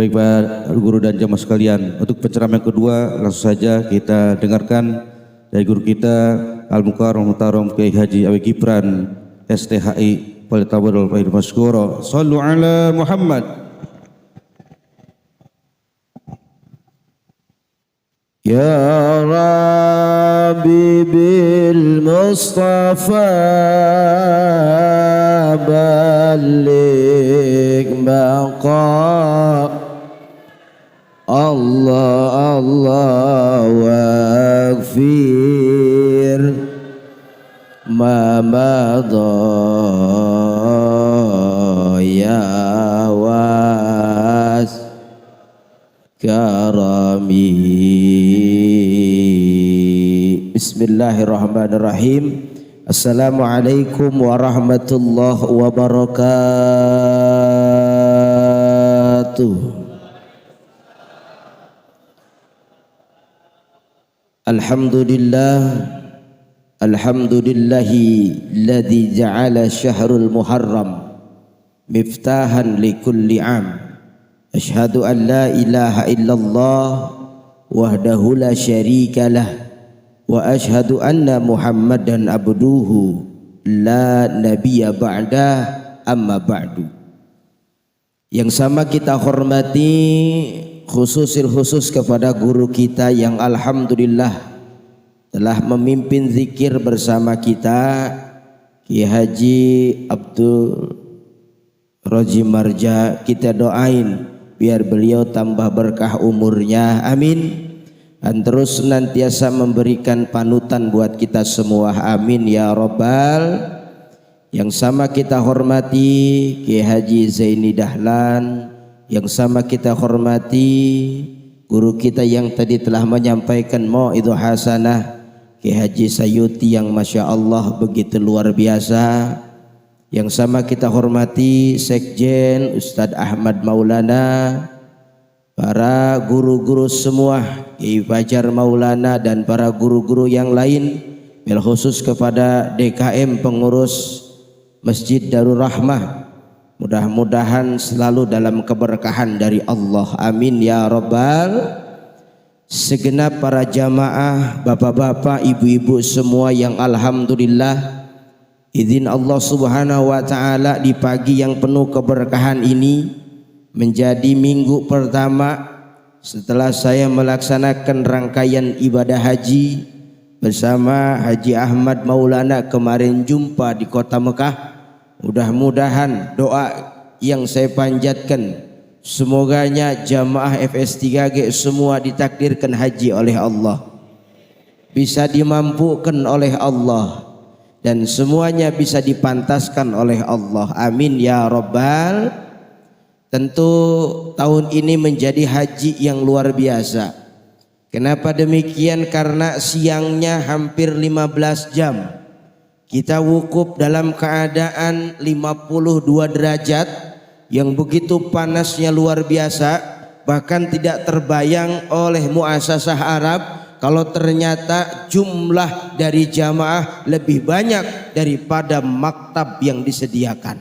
Baik Pak Guru dan jamaah sekalian, untuk pencerahan yang kedua langsung saja kita dengarkan dari guru kita Al-Mukarram Muhtaram Kiai Haji Awi Gibran STHI Politawadul Fahid Maskuro. Sallu ala Muhammad. Ya Rabbi bil Mustafa balik baqa Allah Allah waghfir ma madha ya was karami. Bismillahirrahmanirrahim. Assalamualaikum warahmatullahi wabarakatuh. Alhamdulillahilladzi ja'ala syahrul muharram miftahan likulli am. Asyhadu an la ilaha illallah wahdahu la syarikalah wa asyhadu anna muhammadan abduhu la nabiyya ba'da amma ba'du. Yang sama kita hormati khusus kepada guru kita yang alhamdulillah telah memimpin zikir bersama kita, Kiai Haji Abdul Roji Marja. Kita doain biar beliau tambah berkah umurnya, amin, dan terus senantiasa memberikan panutan buat kita semua, amin ya robbal. Yang sama kita hormati Kiai Haji Zaini Dahlan, yang sama kita hormati guru kita yang tadi telah menyampaikan mau'idhah hasanah, Kiai Haji Sayuti yang Masya Allah begitu luar biasa. Yang sama kita hormati Sekjen Ustadz Ahmad Maulana, para guru-guru semua, Kiai Fajar Maulana dan para guru-guru yang lain, bil khusus kepada DKM pengurus Masjid Darul Rahmah. Mudah-mudahan selalu dalam keberkahan dari Allah, amin ya robbal. Segenap para jamaah, bapak-bapak, ibu-ibu semua yang alhamdulillah izin Allah subhanahu wa ta'ala di pagi yang penuh keberkahan ini menjadi minggu pertama setelah saya melaksanakan rangkaian ibadah haji bersama Haji Ahmad Maulana kemarin jumpa di kota Mekah. Mudah-mudahan doa yang saya panjatkan semoganya jamaah FS3G semua ditakdirkan haji oleh Allah, bisa dimampukan oleh Allah, dan semuanya bisa dipantaskan oleh Allah, amin ya robbal. Tentu tahun ini menjadi haji yang luar biasa. Kenapa demikian? Karena siangnya hampir 15 jam kita wukuf dalam keadaan 52 derajat yang begitu panasnya luar biasa. Bahkan tidak terbayang oleh muasasah Arab kalau ternyata jumlah dari jamaah lebih banyak daripada maktab yang disediakan,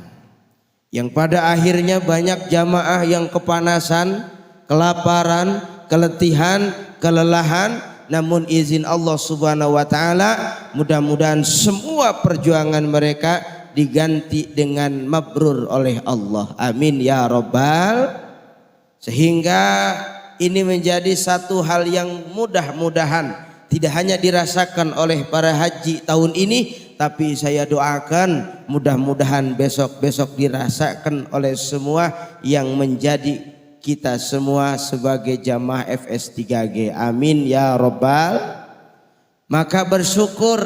yang pada akhirnya banyak jamaah yang kepanasan, kelaparan, keletihan, kelelahan. Namun izin Allah subhanahu wa ta'ala, mudah-mudahan semua perjuangan mereka diganti dengan mabrur oleh Allah, amin ya robbal. Sehingga ini menjadi satu hal yang mudah-mudahan tidak hanya dirasakan oleh para haji tahun ini, tapi saya doakan mudah-mudahan besok-besok dirasakan oleh semua yang menjadi kita semua sebagai jamaah FS3G, amin ya robbal. Maka bersyukur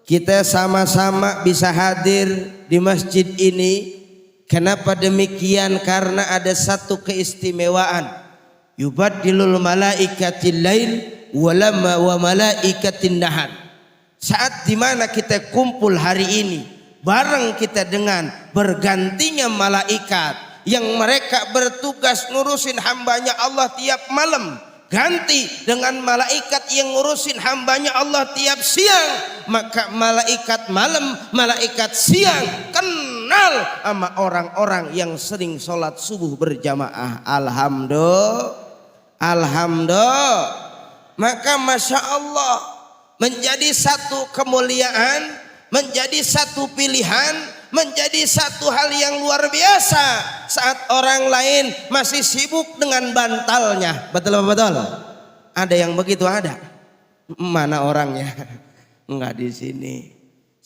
kita sama-sama bisa hadir di masjid ini. Kenapa demikian? Karena ada satu keistimewaan. Yubaddilul malaikatil lail wa malaikatin nahar. Saat dimana kita kumpul hari ini bareng kita dengan bergantinya malaikat yang mereka bertugas ngurusin hambanya Allah tiap malam, ganti dengan malaikat yang ngurusin hambanya Allah tiap siang. Maka malaikat malam, malaikat siang kena dikenal sama orang-orang yang sering sholat subuh berjamaah. Alhamdulillah. Maka Masya Allah, menjadi satu kemuliaan, menjadi satu pilihan, menjadi satu hal yang luar biasa saat orang lain masih sibuk dengan bantalnya. Betul betul. Ada yang begitu ada? Mana orangnya? Enggak di sini.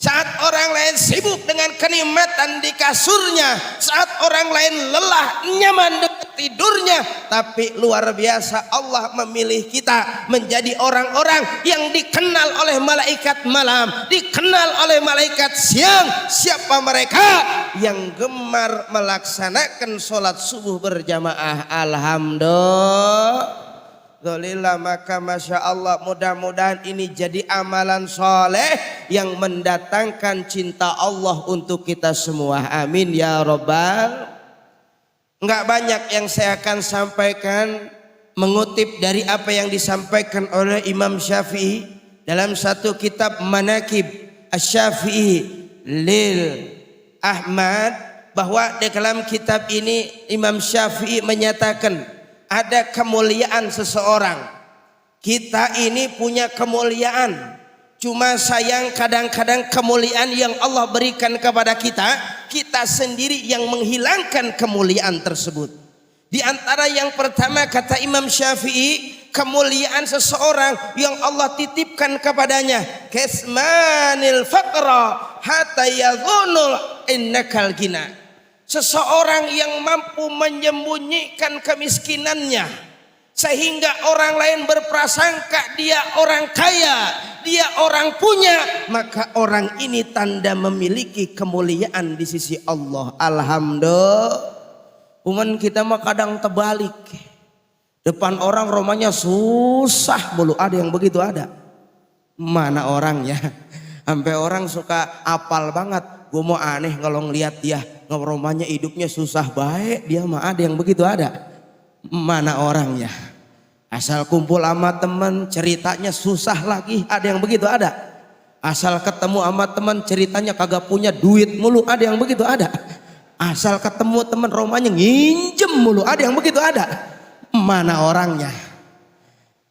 Saat orang lain sibuk dengan kenikmatan di kasurnya, saat orang lain lelah nyaman dengan tidurnya, tapi luar biasa Allah memilih kita menjadi orang-orang yang dikenal oleh malaikat malam, dikenal oleh malaikat siang. Siapa mereka? Yang gemar melaksanakan sholat subuh berjamaah. Alhamdulillah. Maka Masya Allah, mudah-mudahan ini jadi amalan soleh yang mendatangkan cinta Allah untuk kita semua. Amin ya Rabbal. Enggak banyak yang saya akan sampaikan, mengutip dari apa yang disampaikan oleh Imam Syafi'i dalam satu kitab Manaqib Asy-Syafi'i lil Ahmad, bahwa di dalam kitab ini Imam Syafi'i menyatakan ada kemuliaan seseorang. Kita ini punya kemuliaan, cuma sayang kadang-kadang kemuliaan yang Allah berikan kepada kita, kita sendiri yang menghilangkan kemuliaan tersebut. Di antara yang pertama kata Imam Syafi'i, kemuliaan seseorang yang Allah titipkan kepadanya, kasmanil faqra hatta yadhunul innakal ghina. Seseorang yang mampu menyembunyikan kemiskinannya sehingga orang lain berprasangka dia orang kaya, dia orang punya, maka orang ini tanda memiliki kemuliaan di sisi Allah. Alhamdulillah. Umat kita mah kadang terbalik, depan orang romanya susah bulu. Ada yang begitu ada? Mana orangnya? Sampai orang suka apal banget. Gue mau aneh kalau ngelihat dia romanya hidupnya susah baik, dia mah ada yang begitu ada? Mana orangnya? Asal kumpul sama teman ceritanya susah lagi, ada yang begitu ada? Asal ketemu sama teman ceritanya kagak punya duit mulu, ada yang begitu ada? Asal ketemu teman romanya nginjem mulu, ada yang begitu ada? Mana orangnya?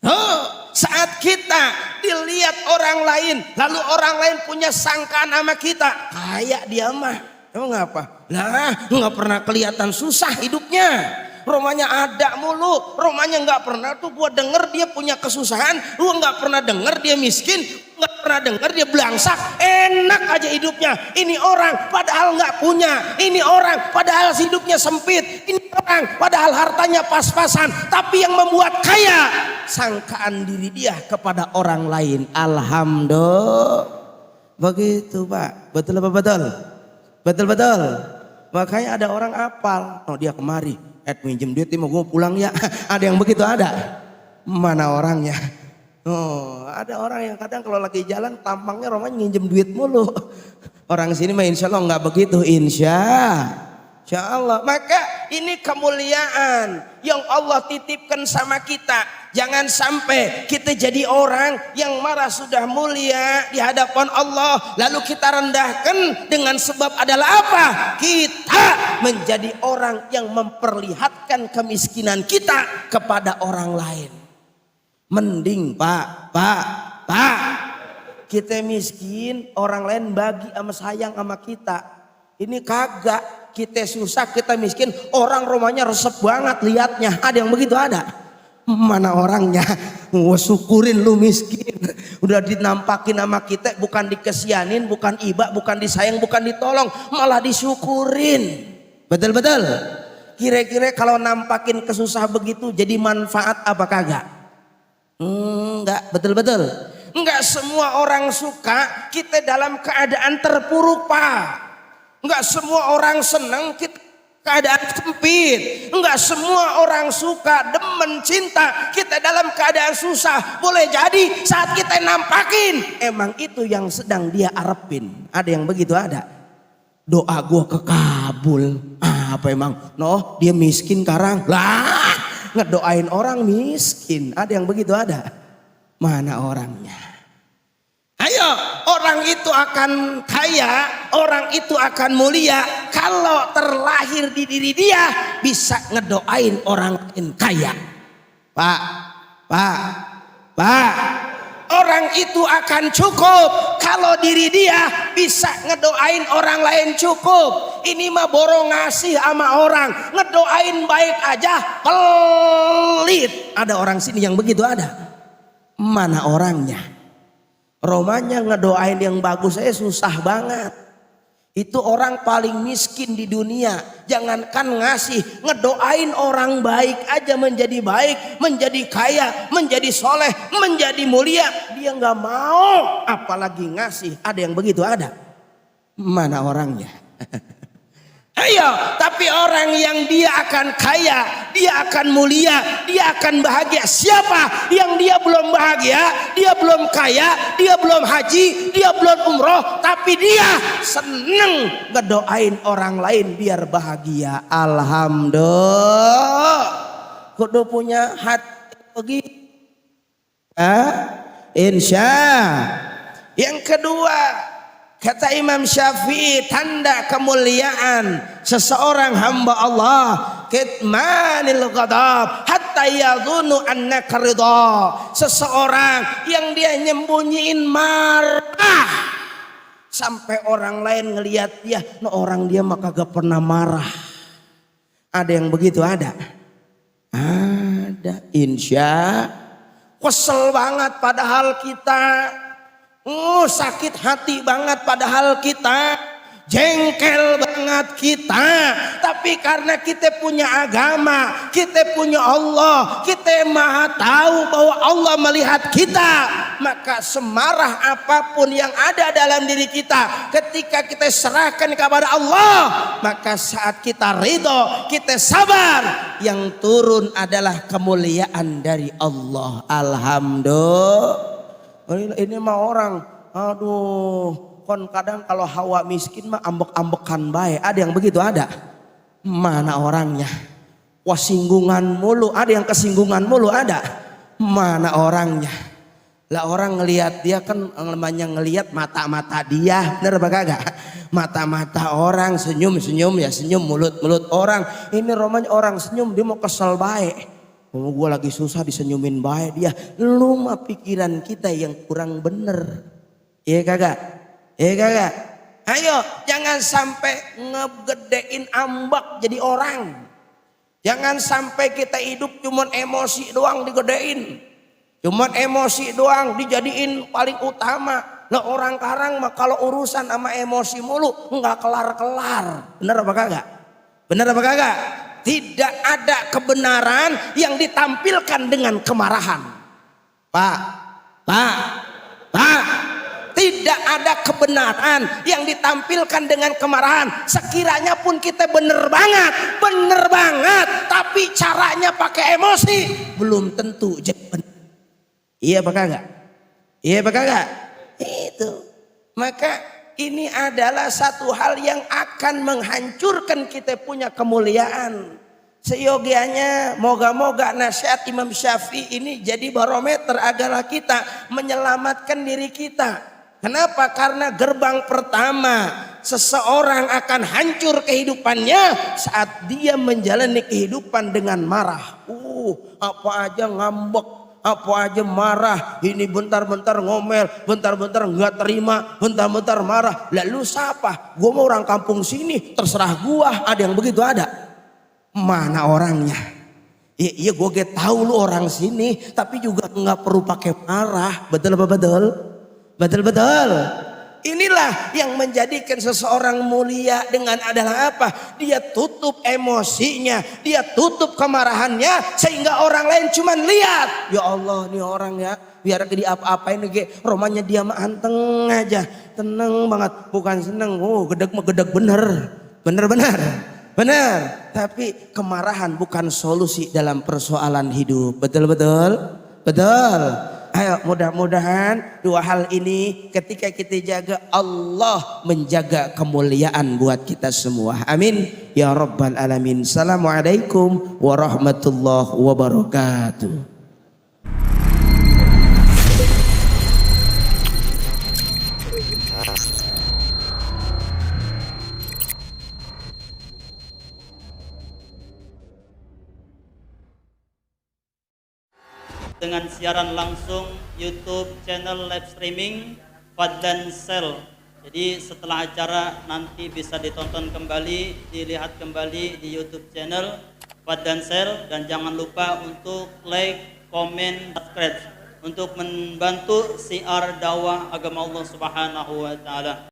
Oh, saat kita dilihat orang lain, lalu orang lain punya sangkaan sama kita, kayak dia mah, emang ngapa? Lah, nggak pernah kelihatan susah hidupnya. Romanya ada mulu, romanya nggak pernah tuh gua denger dia punya kesusahan, gua nggak pernah denger dia miskin, nggak pernah denger dia belangsak, enak aja hidupnya. Ini orang padahal nggak punya, ini orang padahal hidupnya sempit, ini orang padahal hartanya pas-pasan, tapi yang membuat kaya sangkaan diri dia kepada orang lain. Alhamdulillah. Begitu Pak, betul apa betul? Betul. Makanya ada orang apal, oh dia kemari, minjem duit mau gue pulang ya. Ada yang begitu ada? Mana orangnya? Oh, ada orang yang kadang kalau lagi jalan tampangnya romanya nginjem duit mulu. Orang sini mah insya Allah nggak begitu, insya Allah. Maka ini kemuliaan yang Allah titipkan sama kita. Jangan sampai kita jadi orang yang marah sudah mulia di hadapan Allah, lalu kita rendahkan dengan sebab adalah apa? Kita menjadi orang yang memperlihatkan kemiskinan kita kepada orang lain. Mending Pak, kita miskin, orang lain bagi sama sayang sama kita. Ini kagak, kita susah, kita miskin, orang rumahnya resep banget liatnya. Ada yang begitu ada? Mana orangnya? Wah, syukurin lu miskin, udah dinampakin sama kita, bukan dikesianin, bukan iba, bukan disayang, bukan ditolong, malah disyukurin. Betul. Kira-kira kalau nampakin kesusah begitu jadi manfaat apa kagak? Enggak, betul. Enggak semua orang suka kita dalam keadaan terpuruk Pak. Enggak semua orang senang kita keadaan sempit. Enggak semua orang suka, demen, cinta kita dalam keadaan susah. Boleh jadi saat kita nampakin, emang itu yang sedang dia arepin. Ada yang begitu ada? Doa gua kekabul. Apa emang? Dia miskin karang. Lah, ngedoain orang miskin. Ada yang begitu ada? Mana orangnya? Ayo, orang itu akan kaya, orang itu akan mulia kalau terlahir di diri dia bisa ngedoain orang lain kaya. Pak, orang itu akan cukup kalau diri dia bisa ngedoain orang lain cukup. Ini mah borong ngasih sama orang, ngedoain baik aja pelit. Ada orang sini yang begitu ada? Mana orangnya? Romanya ngedoain yang bagus saya susah banget. Itu orang paling miskin di dunia. Jangankan ngasih, ngedoain orang baik aja menjadi baik, menjadi kaya, menjadi soleh, menjadi mulia. Dia nggak mau, apalagi ngasih. Ada yang begitu ada? Mana orangnya? Ayo, tapi orang yang dia akan kaya, dia akan mulia, dia akan bahagia. Siapa yang dia belum bahagia, dia belum kaya, dia belum haji, dia belum umroh, tapi dia seneng ngedoain orang lain biar bahagia. Alhamdulillah. Kudu punya hati begitu. Insya. Yang kedua, kata Imam Syafi'i, tanda kemuliaan seseorang hamba Allah kitmanil ghadab hatta yadhunnu annaka ridha. Seseorang yang dia nyembunyiin marah sampai orang lain ngelihat dia, no orang dia mah kagak pernah marah. Ada yang begitu ada? Ada. Insya. Kesel banget padahal kita sakit hati banget padahal kita, jengkel banget kita, tapi karena kita punya agama, kita punya Allah, kita maha tahu bahwa Allah melihat kita, maka semarah apapun yang ada dalam diri kita, ketika kita serahkan kepada Allah, maka saat kita ridho, kita sabar, yang turun adalah kemuliaan dari Allah. Alhamdulillah. Ini mah orang, aduh, kon kadang kalau hawa miskin mah ambek-ambekan baik. Ada yang begitu ada? Mana orangnya? Wah, singgungan mulu. Ada yang kesinggungan mulu ada? Mana orangnya? Lah orang ngelihat dia kan namanya ngelihat mata-mata dia, bener apa kagak? Mata-mata orang senyum-senyum ya senyum, mulut-mulut orang. Ini romanya orang senyum dia mau kesel baik. Oh, gue lagi susah disenyumin baik dia. Lu mah pikiran kita yang kurang bener. Iya kagak? Iya kagak? Ayo jangan sampai ngegedein ambak jadi orang. Jangan sampai kita hidup cuman emosi doang digedein. Cuman emosi doang dijadiin paling utama. Lah orang karang mah kalau urusan sama emosi mulu nggak kelar-kelar. Bener apa kagak? Bener apa kagak? Tidak ada kebenaran yang ditampilkan dengan kemarahan. Pak, tidak ada kebenaran yang ditampilkan dengan kemarahan. Sekiranya pun kita bener banget, tapi caranya pakai emosi, belum tentu jadi benar. Iya apa kagak? Iya apa kagak? Itu. Maka ini adalah satu hal yang akan menghancurkan kita punya kemuliaan. Seyogianya moga-moga nasihat Imam Syafi'i ini jadi barometer agar kita menyelamatkan diri kita. Kenapa? Karena gerbang pertama seseorang akan hancur kehidupannya saat dia menjalani kehidupan dengan marah. Apa aja ngambek, apa aja marah, ini bentar-bentar ngomel, bentar-bentar nggak terima, bentar-bentar marah. Lalu siapa? Gua mau orang kampung sini, terserah gua. Ada yang begitu ada? Mana orangnya? Iya gua tahu lu orang sini, tapi juga nggak perlu pakai marah. Betul apa betul? Betul. Inilah yang menjadikan seseorang mulia dengan adalah apa? Dia tutup emosinya, dia tutup kemarahannya sehingga orang lain cuman lihat. Ya Allah, nih orang ya, biar di apa-apain ge, romanya dia mah anteng aja, tenang banget, bukan seneng. Gedeg mah gedeg bener. Tapi kemarahan bukan solusi dalam persoalan hidup. Betul. Ayo mudah-mudahan dua hal ini ketika kita jaga, Allah menjaga kemuliaan buat kita semua. Amin ya rabbal alamin. Assalamualaikum warahmatullahi wabarakatuh. dengan siaran langsung YouTube channel live streaming Fadlan Sel. Jadi setelah acara nanti bisa ditonton kembali, dilihat kembali di YouTube channel Fadlan Sel, dan jangan lupa untuk like, komen, subscribe untuk membantu siar dakwah agama Allah Subhanahu wa taala.